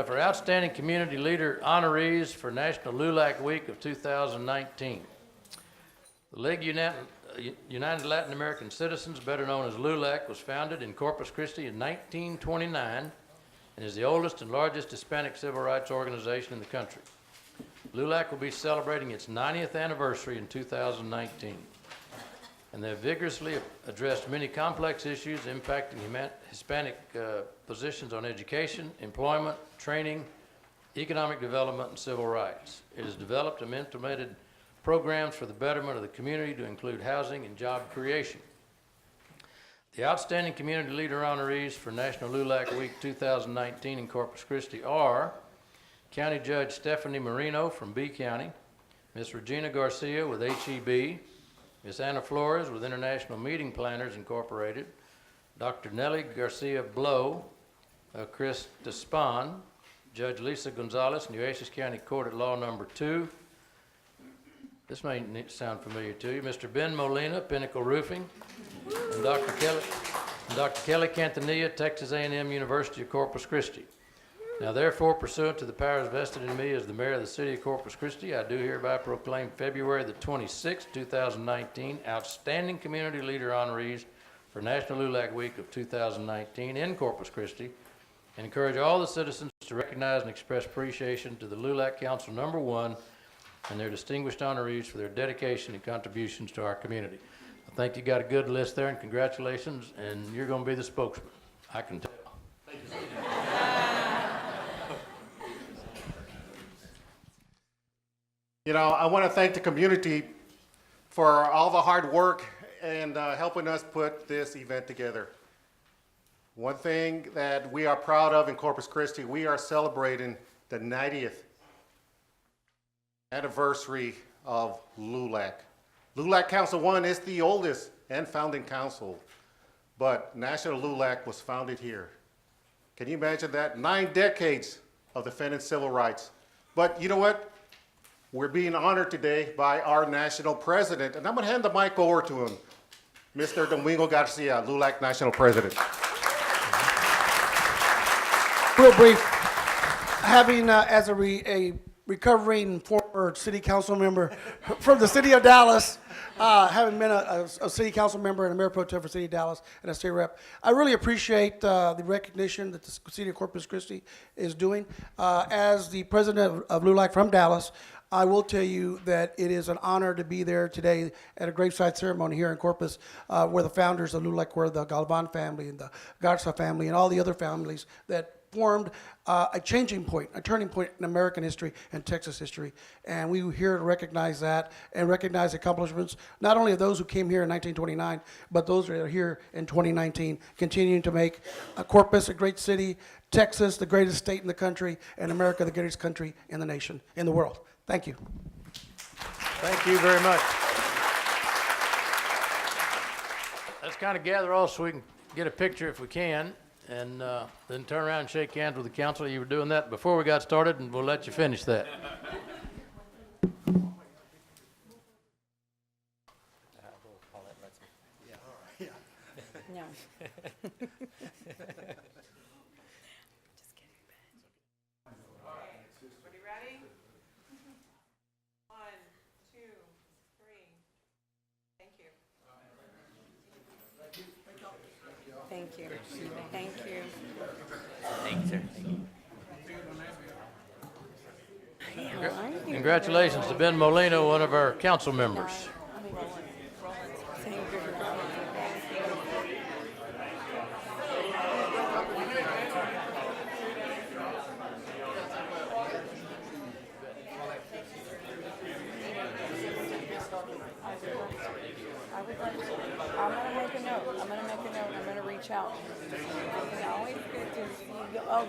for Outstanding Community Leader Honorees for National LULAC Week of 2019. The League United Latin American Citizens, better known as LULAC, was founded in Corpus Christi in 1929 and is the oldest and largest Hispanic civil rights organization in the country. LULAC will be celebrating its 90th anniversary in 2019. And they have vigorously addressed many complex issues impacting Hispanic positions on education, employment, training, economic development, and civil rights. It has developed and implemented programs for the betterment of the community to include housing and job creation. The Outstanding Community Leader Honorees for National LULAC Week 2019 in Corpus Christi are County Judge Stephanie Marino from B County, Ms. Regina Garcia with HEB, Ms. Anna Flores with International Meeting Planners Incorporated, Dr. Nellie Garcia Blow, Chris Despon, Judge Lisa Gonzalez, Nueces County Court at Law Number 2. This may sound familiar to you. Mr. Ben Molina, Pinnacle Roofing, and Dr. Kelly Cantanilla, Texas A&M University of Corpus Christi. Now, therefore, pursuant to the powers vested in me as the mayor of the city of Corpus Christi, I do hereby proclaim February the 26th, 2019, Outstanding Community Leader Honorees for National LULAC Week of 2019 in Corpus Christi, and encourage all the citizens to recognize and express appreciation to the LULAC Council Number 1 and their distinguished honorees for their dedication and contributions to our community. I think you got a good list there, and congratulations, and you're going to be the spokesman. I can tell. Thank you. You know, I want to thank the community for all the hard work and helping us put this event together. One thing that we are proud of in Corpus Christi, we are celebrating the 90th anniversary of LULAC. LULAC Council 1 is the oldest and founding council, but National LULAC was founded here. Can you imagine that? 9 decades of defending civil rights. But you know what? We're being honored today by our national president, and I'm going to hand the mic over to him, Mr. Domingo Garcia, LULAC National President. Real brief, having as a recovering former city council member from the city of Dallas, having been a city council member and a mayor pro tem for the city of Dallas and a state rep, I really appreciate the recognition that the city of Corpus Christi is doing. As the president of LULAC from Dallas, I will tell you that it is an honor to be there today at a graveside ceremony here in Corpus, where the founders of LULAC were the Galvan family and the Garza family and all the other families that formed a changing point, a turning point in American history and Texas history. And we were here to recognize that and recognize accomplishments, not only of those who came here in 1929, but those that are here in 2019, continuing to make Corpus a great city, Texas the greatest state in the country, and America the greatest country in the nation, in the world. Thank you. Thank you very much. Let's kind of gather all so we can get a picture if we can, and then turn around and shake hands with the council. You were doing that before we got started, and we'll let you finish that. No. Everybody ready? 1, 2, 3. Thank you. Thank you. Thank you. Thank you, sir. Congratulations to Ben Molina, one of our council members. Thank you. I'm gonna make a note. I'm gonna reach out. It's always good to see you. Oh,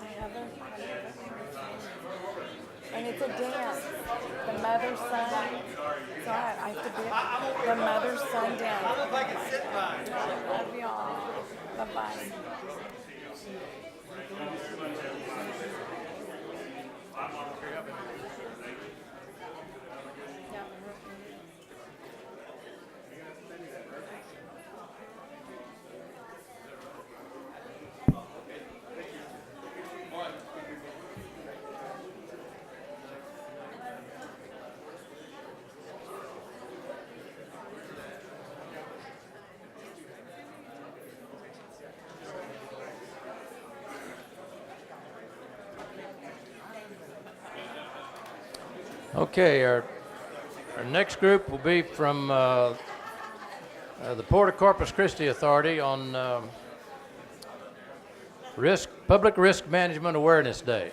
I haven't. And it's a dance. The mother son. So I have to be the mother son dance. I love y'all. Bye bye. Okay, our next group will be from the Port of Corpus Christi Authority on Public Risk Management Awareness Day.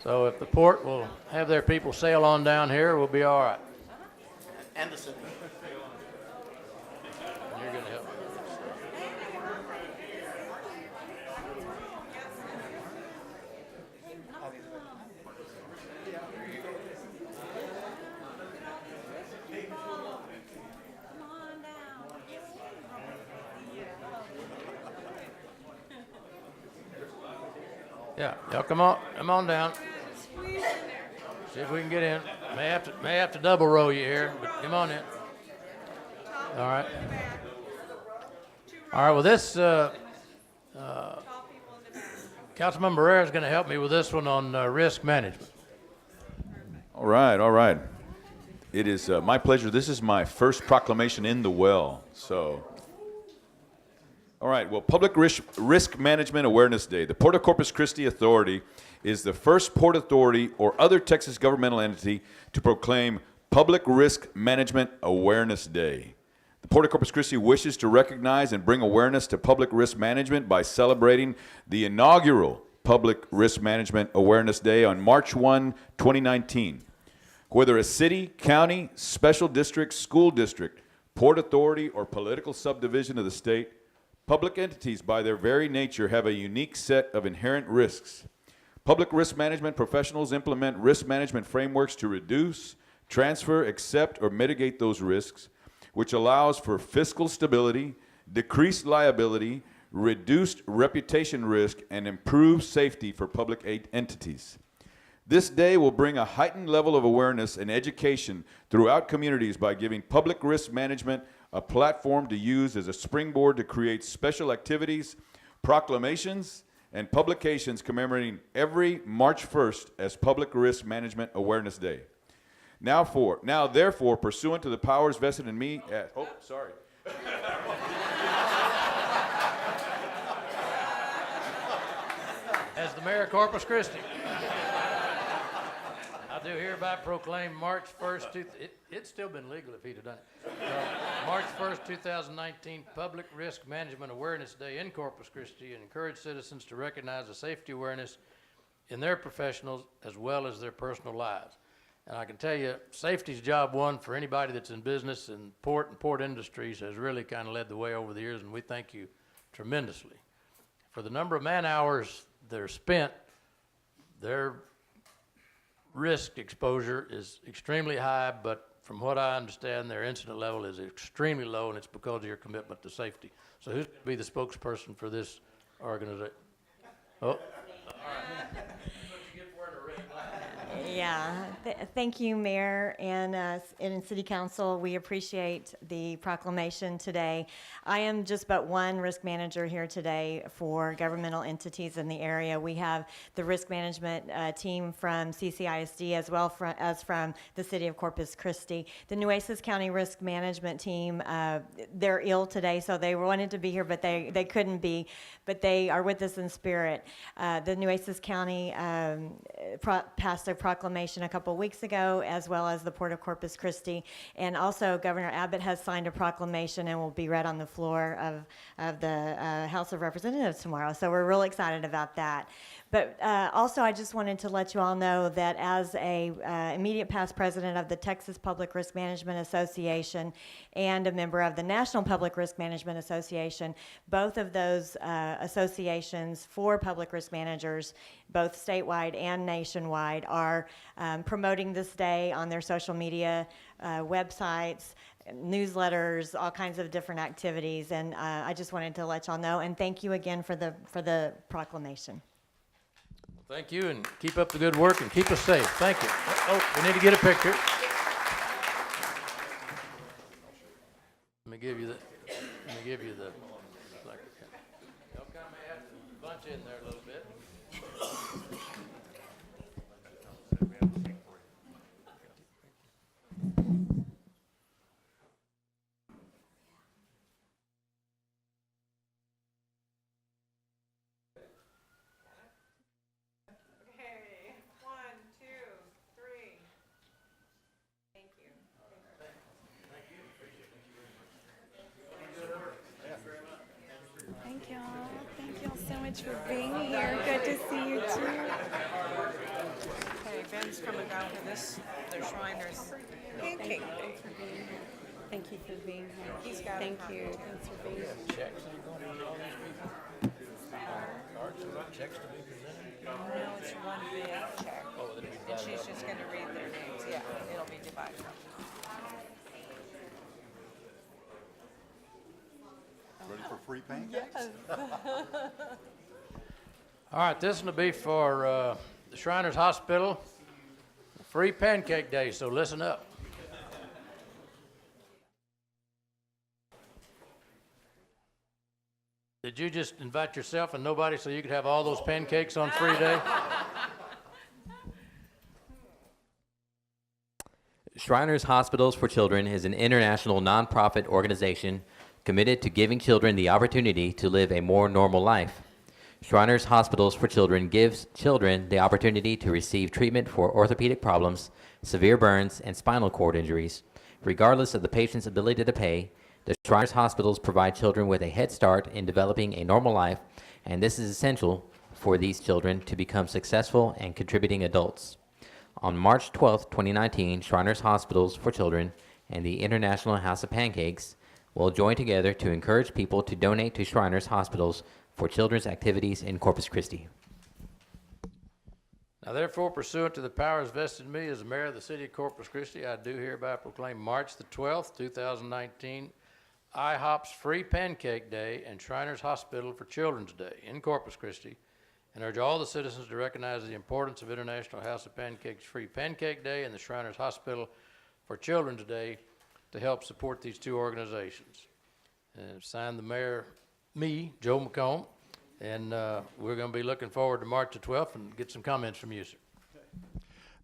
So if the port will have their people sail on down here, we'll be all right. Anderson. And you're gonna help me. Yeah, y'all come on down. See if we can get in. May have to double row you here, but come on in. All right. All right. Well, this Councilmember Barrera is going to help me with this one on risk management. All right, all right. It is my pleasure. This is my first proclamation in the well. So, all right. Well, Public Risk Management Awareness Day. The Port of Corpus Christi Authority is the first port authority or other Texas governmental entity to proclaim Public Risk Management Awareness Day. The Port of Corpus Christi wishes to recognize and bring awareness to public risk management by celebrating the inaugural Public Risk Management Awareness Day on March 1, 2019. Whether a city, county, special district, school district, port authority, or political subdivision of the state, public entities by their very nature have a unique set of inherent risks. Public risk management professionals implement risk management frameworks to reduce, transfer, accept, or mitigate those risks, which allows for fiscal stability, decreased liability, reduced reputation risk, and improved safety for public aid entities. This day will bring a heightened level of awareness and education throughout communities by giving public risk management a platform to use as a springboard to create special activities, proclamations, and publications commemorating every March 1st as Public Risk Management Awareness Day. Now therefore, pursuant to the powers vested in me as, As the Mayor of Corpus Christi, I do hereby proclaim March 1st, it's still been legal if he'd have done it. March 1st, 2019, Public Risk Management Awareness Day in Corpus Christi, and encourage citizens to recognize the safety awareness in their professionals as well as their personal lives. And I can tell you, safety's job one for anybody that's in business, and port industries has really kind of led the way over the years, and we thank you tremendously. For the number of man hours that are spent, their risk exposure is extremely high, but from what I understand, their incident level is extremely low, and it's because of your commitment to safety. So who's going to be the spokesperson for this organization? Oh, all right. Yeah, thank you, Mayor and City Council. We appreciate the proclamation today. I am just but one risk manager here today for governmental entities in the area. We have the risk management team from CCISD as well as from the City of Corpus Christi. The Nueces County Risk Management team, they're ill today, so they wanted to be here, but they couldn't be, but they are with us in spirit. The Nueces County passed a proclamation a couple weeks ago, as well as the Port of Corpus Christi, and also Governor Abbott has signed a proclamation and will be read on the floor of the House of Representatives tomorrow. So we're real excited about that. But also, I just wanted to let you all know that as a immediate past president of the Texas Public Risk Management Association and a member of the National Public Risk Management Association, both of those associations for public risk managers, both statewide and nationwide, are promoting this day on their social media websites, newsletters, all kinds of different activities. And I just wanted to let y'all know. And thank you again for the proclamation. Thank you, and keep up the good work, and keep us safe. Thank you. Oh, we need to get a picture. Let me give you the. Y'all kind of may have to bunch in there a little bit. Okay, 1, much for being here. Good to see you too. Okay, Ben's coming down to this, the Shriners Pancake Day. Thank you for being here. He's got Thank it. you. Thanks for being here. Checks that are going to all these people? Cards, checks to be presented? No, it's one big check. Oh, it'll be And divided she's up. just gonna read their names, yeah, it'll be divided up. Ready for free pancakes? All right, this one will be for the Shriners Hospital, free pancake day, so listen up. Did you just invite yourself and nobody so you could have all those pancakes on free day? Shriners Hospitals for Children is an international nonprofit organization committed to giving children the opportunity to live a more normal life. Shriners Hospitals for Children gives children the opportunity to receive treatment for orthopedic problems, severe burns, and spinal cord injuries. Regardless of the patient's ability to pay, the Shriners Hospitals provide children with a head start in developing a normal life, and this is essential for these children to become successful and contributing adults. On March 12, 2019, Shriners Hospitals for Children and the International House of Pancakes will join together to encourage people to donate to Shriners Hospitals for children's activities in Corpus Christi. Now therefore, pursuant to the powers vested in me as the mayor of the city of Corpus Christi, I do hereby proclaim March the 12th, 2019, IHOP's Free Pancake Day and Shriners Hospital for Children's Day in Corpus Christi, and urge all the citizens to recognize the importance of International House of Pancakes Free Pancake Day and the Shriners Hospital for Children's Day to help support these two organizations. Signed the mayor, me, Joe McComb, and we're going to be looking forward to March the 12th and get some comments from you, sir.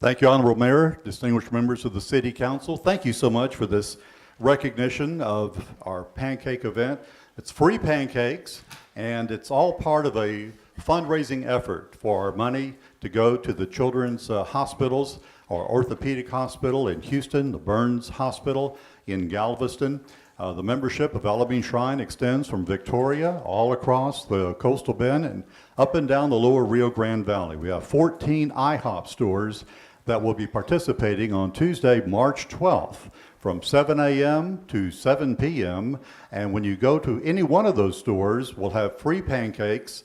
Thank you, Honorable Mayor, distinguished members of the City Council. Thank you so much for this recognition of our pancake event. It's free pancakes, and it's all part of a fundraising effort for our money to go to the children's hospitals, our orthopedic hospital in Houston, the Burns Hospital in Galveston. The membership of Alameen Shrine extends from Victoria all across the coastal bend and up and down the lower Rio Grande Valley. We have 14 IHOP stores that will be participating on Tuesday, March 12th from 7 a.m. to 7 p.m. And when you go to any one of those stores, we'll have free pancakes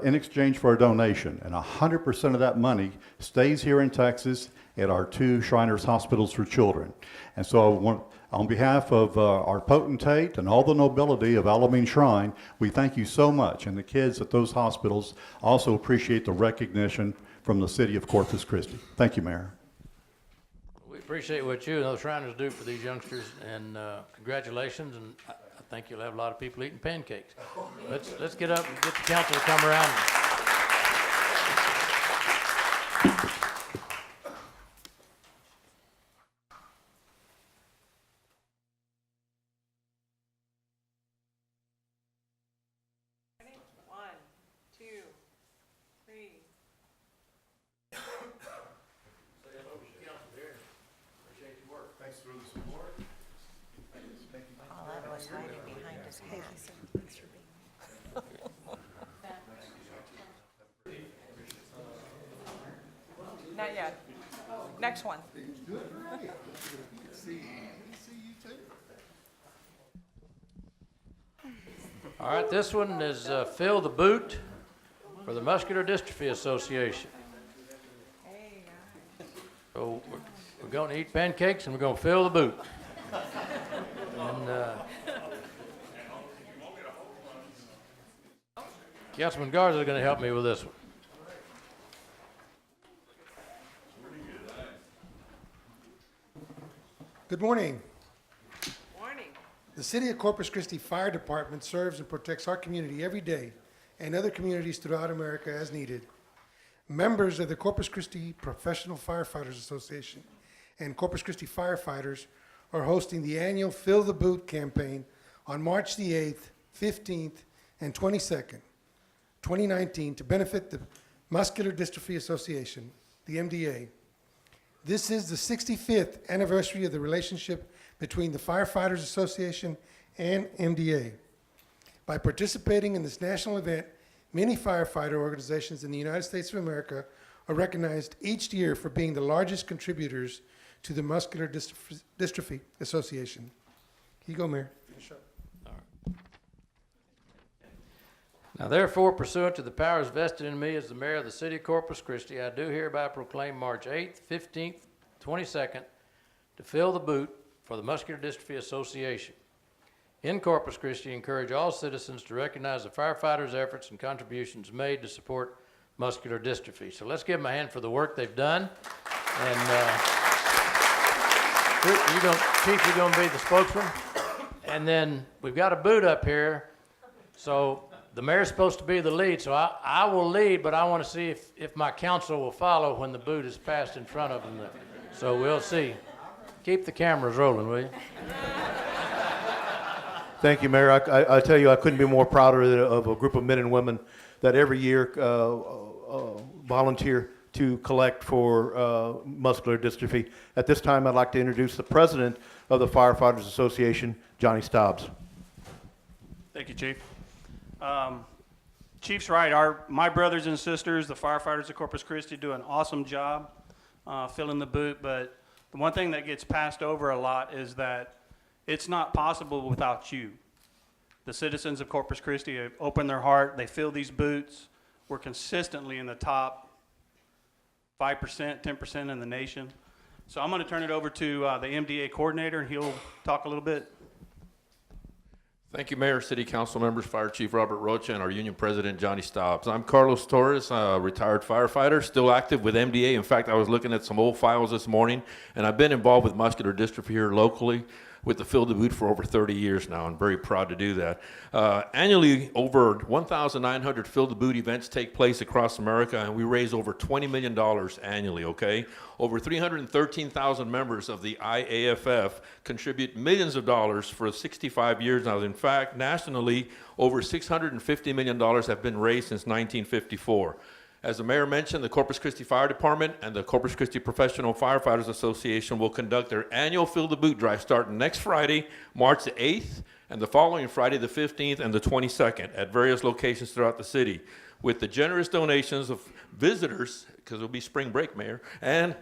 in exchange for a donation. And 100% of that money stays here in Texas at our two Shriners Hospitals for Children. And so I want, on behalf of our potentate and all the nobility of Alameen Shrine, we thank you so much. And the kids at those hospitals also appreciate the recognition from the city of Corpus Christi. Thank you, Mayor. We appreciate what you and those Shriners do for these youngsters, and congratulations, and I think you'll have a lot of people eating pancakes. Let's get up and get the council to come around. Ready? 1, 2, 3. Thanks for the support. All that was hiding behind his hat. Thanks for being here. Not yet. Next one. All right, this one is Fill the Boot for the Muscular Dystrophy Association. So we're going to eat pancakes and we're going to fill the boot. And Councilman Garza is going to help me with this one. Good morning. Morning. The City of Corpus Christi Fire Department serves and protects our community every day and other communities throughout America as needed. Members of the Corpus Christi Professional Firefighters Association and Corpus Christi Firefighters are hosting the annual Fill the Boot campaign on March the 8th, 15th, and 22nd, 2019 to benefit the Muscular Dystrophy Association, the MDA. This is the 65th anniversary of the relationship between the Firefighters Association and MDA. By participating in this national event, Many firefighter organizations in the United States of America are recognized each year for being the largest contributors to the Muscular Dystrophy Association. Here you go, Mayor. Finish up. Now therefore, pursuant to the powers vested in me as the mayor of the city of Corpus Christi, I do hereby proclaim March 8th, 15th, 22nd to fill the boot for the Muscular Dystrophy Association. In Corpus Christi, encourage all citizens to recognize the firefighters' efforts and contributions made to support muscular dystrophy. So let's give them a hand for the work they've done. And Chief, you're going to be the spokesman. And then we've got a boot up here. So the mayor's supposed to be the lead, so I will lead, but I want to see if my council will follow when the boot is passed in front of them. So we'll see. Keep the cameras rolling, will you? Thank you, Mayor. I tell you, I couldn't be more prouder of a group of men and women that every year volunteer to collect for muscular dystrophy. At this time, I'd like to introduce the president of the Firefighters Association, Johnny Stobbs. Thank you, Chief. Chief's right. My brothers and sisters, the firefighters of Corpus Christi, do an awesome job filling the boot. But the one thing that gets passed over a lot is that it's not possible without you. The citizens of Corpus Christi have opened their heart. They fill these boots. We're consistently in the top 5%, 10% in the nation. So I'm going to turn it over to the MDA coordinator, and he'll talk a little bit. Thank you, Mayor, City Council members, Fire Chief Robert Rocha, and our Union President, Johnny Stobbs. I'm Carlos Torres, retired firefighter, still active with MDA. In fact, I was looking at some old files this morning, and I've been involved with muscular dystrophy here locally with the Fill the Boot for over 30 years now. I'm very proud to do that. Annually, over 1,900 Fill the Boot events take place across America, and we raise over $20 million annually, okay? Over 313,000 members of the IAFF contribute millions of dollars for 65 years now. In fact, nationally, over $650 million have been raised since 1954. As the mayor mentioned, the Corpus Christi Fire Department and the Corpus Christi Professional Firefighters Association will conduct their annual Fill the Boot drive starting next Friday, March the 8th, and the following Friday, the 15th and the 22nd at various locations throughout the city. With the generous donations of visitors, because it'll be spring break, Mayor, and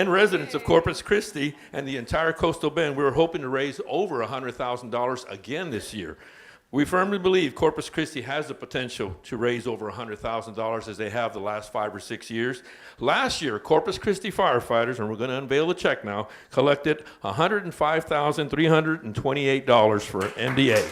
residents of Corpus Christi and the entire coastal bend, we're hoping to raise over $100,000 again this year. We firmly believe Corpus Christi has the potential to raise over $100,000 as they have the last 5 or 6 years. Last year, Corpus Christi firefighters, and we're going to unveil the check now, collected $105,328 for MDA.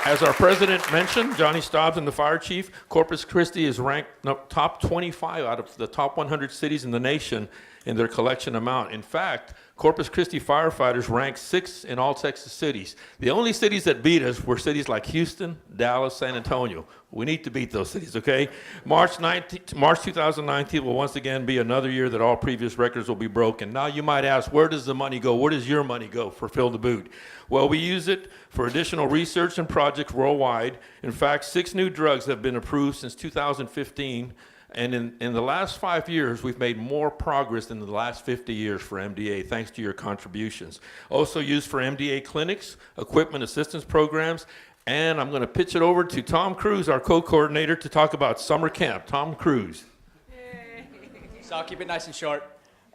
As our president mentioned, Johnny Stobbs and the fire chief, Corpus Christi is ranked top 25 out of the top 100 cities in the nation in their collection amount. In fact, Corpus Christi firefighters ranked 6th in all Texas cities. The only cities that beat us were cities like Houston, Dallas, San Antonio. We need to beat those cities, okay? March 2019 will once again be another year that all previous records will be broken. Now you might ask, where does the money go? Where does your money go for Fill the Boot? Well, we use it for additional research and projects worldwide. In fact, 6 new drugs have been approved since 2015. And in the last 5 years, we've made more progress than the last 50 years for MDA, thanks to your contributions. Also used for MDA clinics, equipment assistance programs, and I'm going to pitch it over to Tom Cruz, our co-coordinator, to talk about summer camp. Tom Cruz. So I'll keep it nice and short.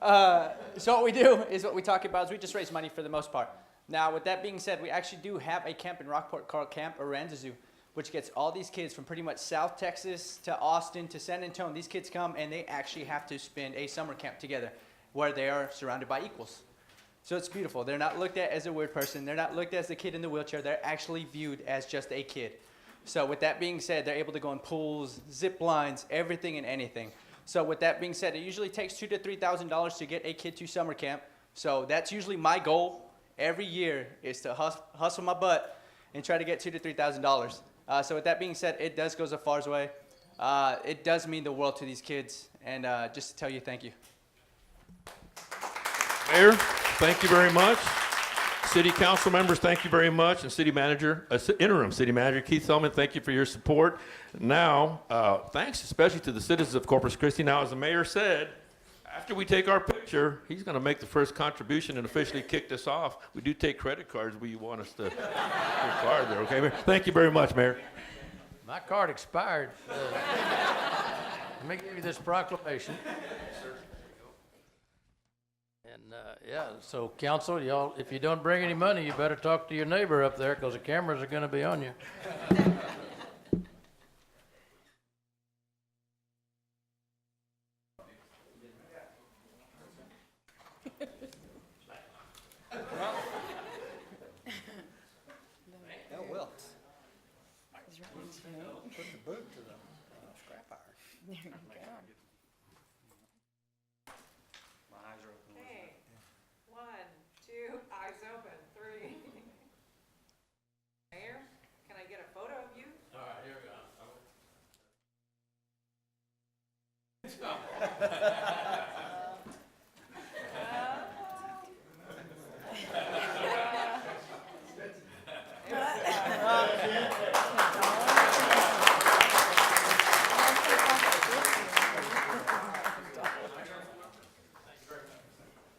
So what we do is what we talk about is we just raise money for the most part. Now, with that being said, we actually do have a camp in Rockport called Camp Aranzazu, which gets all these kids from pretty much South Texas to Austin to San Antonio. These kids come and they actually have to spend a summer camp together where they are surrounded by equals. So it's beautiful. They're not looked at as a weird person. They're not looked at as the kid in the wheelchair. They're actually viewed as just a kid. So with that being said, they're able to go in pools, zip lines, everything and anything. So with that being said, it usually takes $2,000 to $3,000 to get a kid to summer camp. So that's usually my goal every year, is to hustle my butt and try to get $2,000 to $3,000. So with that being said, it does go a far way. It does mean the world to these kids, and just to tell you thank you. Mayor, thank you very much. City council members, thank you very much. And city manager, interim city manager Keith Thelman, thank you for your support. Now, thanks especially to the citizens of Corpus Christi. Now, as the mayor said, After we take our picture, he's going to make the first contribution and officially kick this off. We do take credit cards where you want us to put a card there, okay, Mayor? Thank you very much, Mayor. My card expired. Let me give you this proclamation. And, yeah, so council, y'all, if you don't bring any money, you better talk to your neighbor up there because the cameras are going to be on you. That wilt. Put the boot to the scrap iron. There you go. My eyes are open. Okay, 1, 2, eyes open, 3. Mayor, can I get a photo of you? All right, here we go.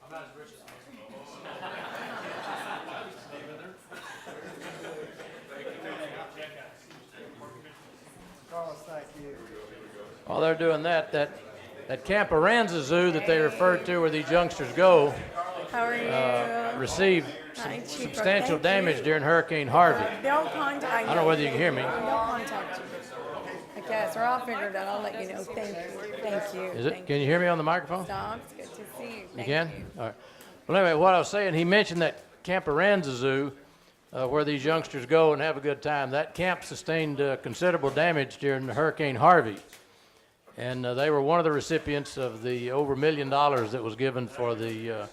I'm not as rich as Carlos, thank you. While they're doing that Camp Aransas Zoo that they referred to where these youngsters go How are you? received Hi, Chief. substantial Thank damage you. during Hurricane Harvey. They'll contact. I don't know whether you can hear me. They'll contact you. I guess, or I'll figure it out. I'll let you know. Thank you. Thank you. Is it? Thank Can you hear me on the microphone? Stop. It's good to see you. You Thank can? All right. Well, anyway, what I was saying, he mentioned that Camp Aransas Zoo, where these youngsters go and have a good time. That camp sustained considerable damage during Hurricane Harvey. And they were one of the recipients of the over $1 million that was given for the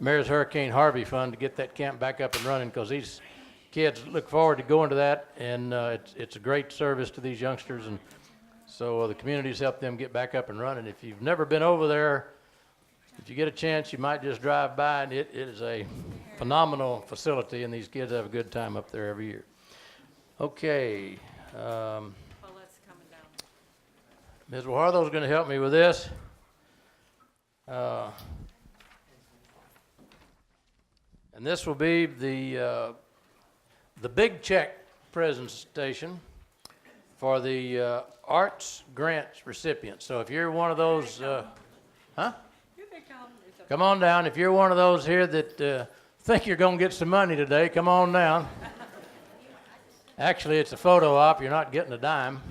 Mayor's Hurricane Harvey Fund to get that camp back up and running, because these kids look forward to going to that, and it's a great service to these youngsters. And so the community's helped them get back up and running. If you've never been over there, if you get a chance, you might just drive by, and it is a phenomenal facility, and these kids have a good time up there every year. Okay. Paulette's coming down. Ms. Wahardo's going to help me with this. And this will be the big check presentation for the arts grants recipients. So if you're one of those, Here they come. It's a come on down. If you're one of those here that think you're going to get some money today, come on down. Actually, it's a photo op. You're not getting a dime.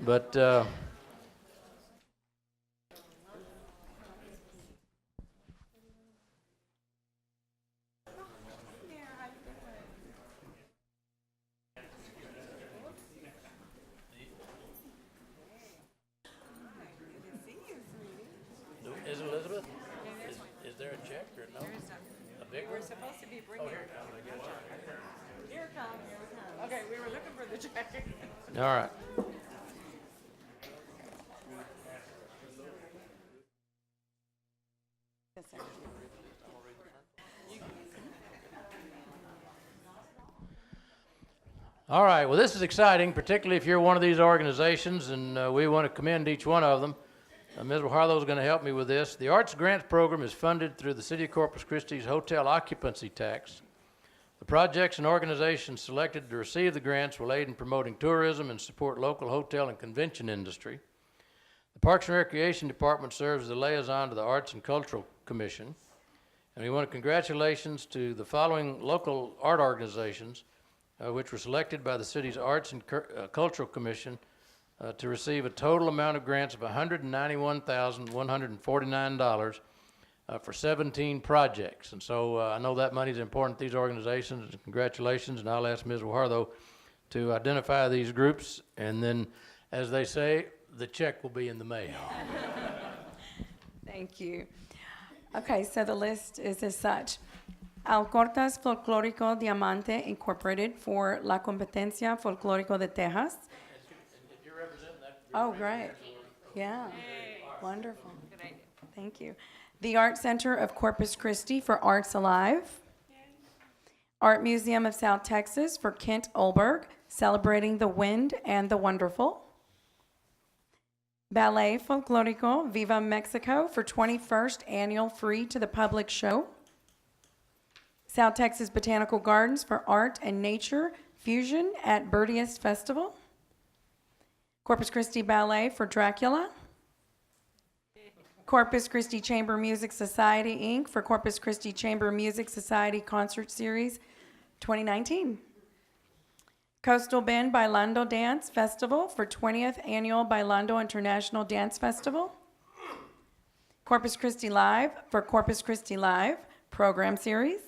But is it Elizabeth? Is there a check or no? A big one? We're supposed to be bringing. Here it comes, I guess. Here it comes. Okay, we were looking for the check. All right. All right, well, this is exciting, particularly if you're one of these organizations, and we want to commend each one of them. Ms. Harlow is going to help me with this. The Arts Grants Program is funded through the City of Corpus Christi's hotel occupancy tax. The projects and organizations selected to receive the grants will aid in promoting tourism and support local hotel and convention industry. The Parks and Recreation Department serves as the liaison to the Arts and Cultural Commission. And we want to congratulations to the following local art organizations which were selected by the city's Arts and Cultural Commission to receive a total amount of grants of $191,149 for 17 projects. And so I know that money is important to these organizations, and congratulations, and I'll ask Ms. Wahardo to identify these groups, and then, as they say, the check will be in the mail. Thank you. Okay, so the list is as such. Alcortas Folclórico Diamante Incorporated for La Competencia Folclórico de Texas. If you're representing that, Oh, great. Yeah. Wonderful. Thank you. The Art Center of Corpus Christi for Arts Alive. Art Museum of South Texas for Kent Olberg, celebrating the wind and the wonderful. Ballet Folklorico Viva Mexico for 21st Annual Free to the Public Show. South Texas Botanical Gardens for Art and Nature Fusion at Birdiest Festival. Corpus Christi Ballet for Dracula. Corpus Christi Chamber Music Society, Inc. for Corpus Christi Chamber Music Society Concert Series 2019. Coastal Bend Bailando Dance Festival for 20th Annual Bailando International Dance Festival. Corpus Christi Live for Corpus Christi Live Program Series.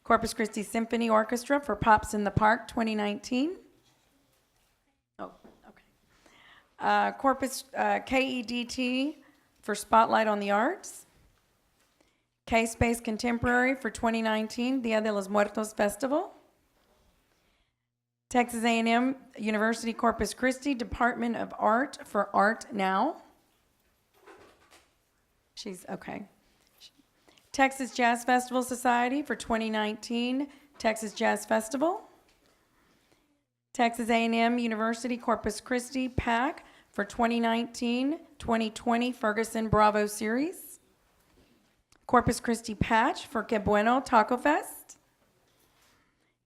Corpus Christi Symphony Orchestra for Pops in the Park 2019. Oh, okay. Corpus KEDT for Spotlight on the Arts. K-Space Contemporary for 2019 Dia de los Muertos Festival. Texas A&M University Corpus Christi Department of Art for Art Now. She's okay. Texas Jazz Festival Society for 2019 Texas Jazz Festival. Texas A&M University Corpus Christi PAC for 2019-2020 Ferguson Bravo Series. Corpus Christi Patch for Que Bueno Taco Fest.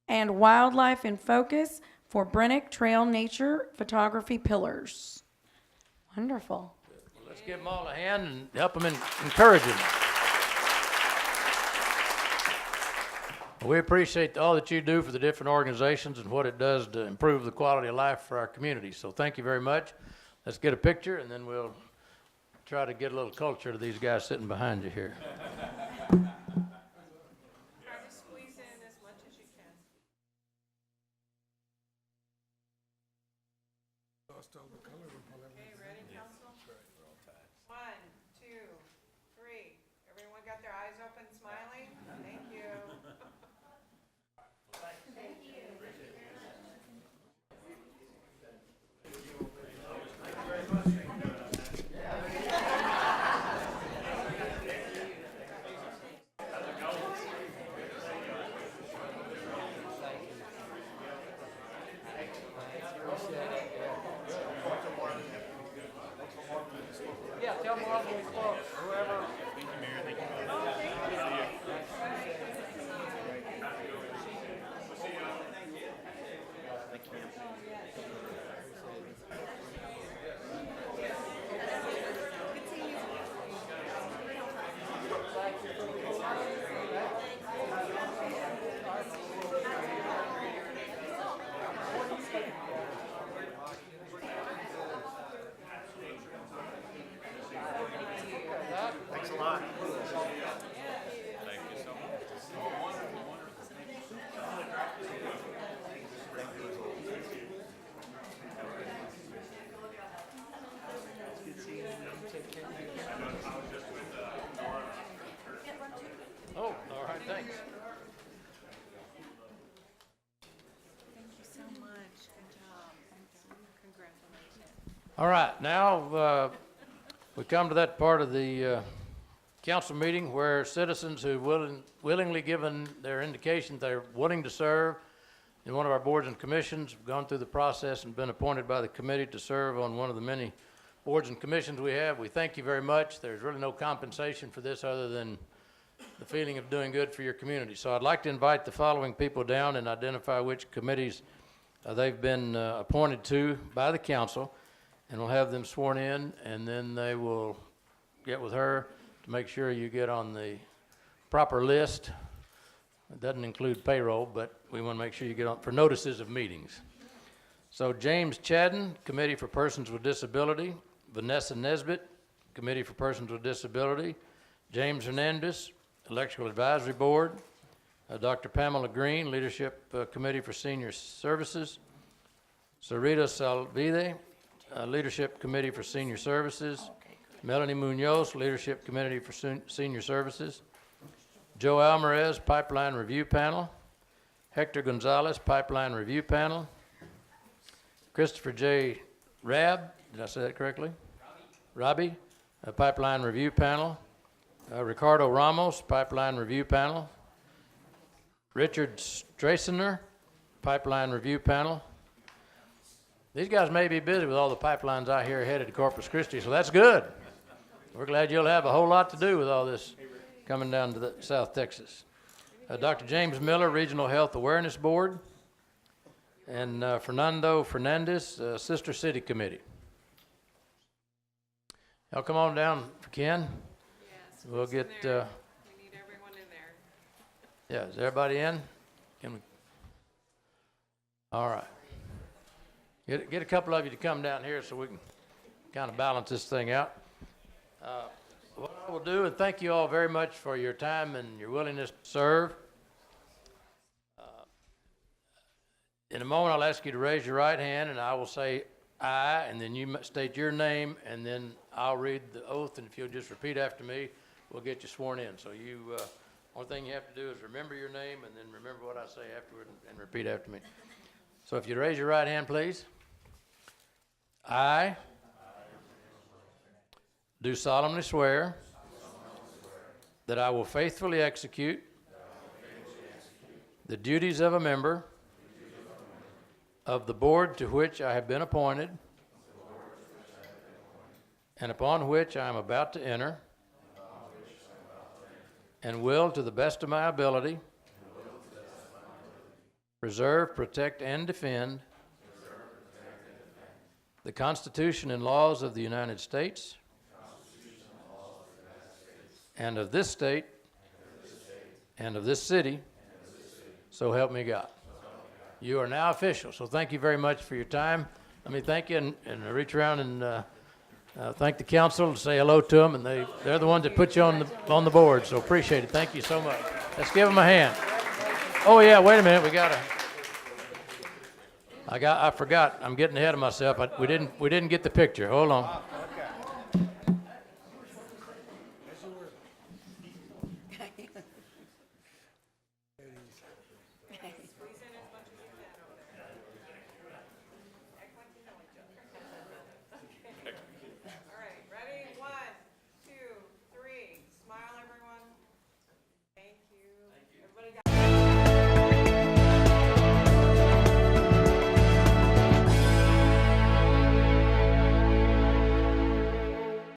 And Wildlife in Focus for Brennick Trail Nature Photography Pillars. Wonderful. Well, let's give them all a hand and help them encourage them. We appreciate all that you do for the different organizations and what it does to improve the quality of life for our community. So thank you very much. Let's get a picture, and then we'll try to get a little culture to these guys sitting behind you here. Okay, ready, council? 1, 2, 3. Everyone got their eyes open, smiling? Thank you. Thank you. Yeah, tell them all we spoke, whoever. Thanks a lot. Oh, all right, thanks. Thank you so much. Good job. Congratulations. All right, now we come to that part of the council meeting where citizens who willingly given their indication they're willing to serve in one of our boards and commissions, have gone through the process and been appointed by the committee to serve on one of the many boards and commissions we have. We thank you very much. There's really no compensation for this other than the feeling of doing good for your community. So I'd like to invite the following people down and identify which committees they've been appointed to by the council, and we'll have them sworn in, and then they will get with her to make sure you get on the proper list. It doesn't include payroll, but we want to make sure you get on for notices of meetings. So James Chadden, Committee for Persons with Disability. Vanessa Nesbitt, Committee for Persons with Disability. James Hernandez, Electrical Advisory Board. Dr. Pamela Green, Leadership Committee for Senior Services. Sarita Salvide, Leadership Committee for Senior Services. Melanie Munoz, Leadership Committee for Senior Services. Joe Alvarez, Pipeline Review Panel. Hector Gonzalez, Pipeline Review Panel. Christopher J. Rabb, did I say that correctly? Robbie, Pipeline Review Panel. Ricardo Ramos, Pipeline Review Panel. Richard Strassener, Pipeline Review Panel. These guys may be busy with all the pipelines out here headed to Corpus Christi, so that's good. We're glad you'll have a whole lot to do with all this coming down to South Texas. Dr. James Miller, Regional Health Awareness Board, and Fernando Fernandez, Sister City Committee. Y'all come on down for Ken. Yes. We'll get, We need everyone in there. yeah, is everybody in? Can we? All right. Get a couple of you to come down here so we can kind of balance this thing out. What I will do, and thank you all very much for your time and your willingness to serve. In a moment, I'll ask you to raise your right hand, and I will say aye, and then you state your name, and then I'll read the oath, and if you'll just repeat after me, we'll get you sworn in. So only thing you have to do is remember your name, and then remember what I say afterward, and repeat after me. So if you raise your right hand, please. I do solemnly swear that I will faithfully execute the duties of a member of the board to which I have been appointed and upon which I am about to enter, and will, to the best of my ability, preserve, protect, and defend the Constitution and laws of the United States and of this state and of this city, so help me God. You are now official, so thank you very much for your time. Let me thank you and reach around and thank the council and say hello to them, and they're the ones that put you on the board, so appreciate it. Thank you so much. Let's give them a hand. Oh yeah, wait a minute, I forgot. I'm getting ahead of myself. We didn't get the picture. Hold on.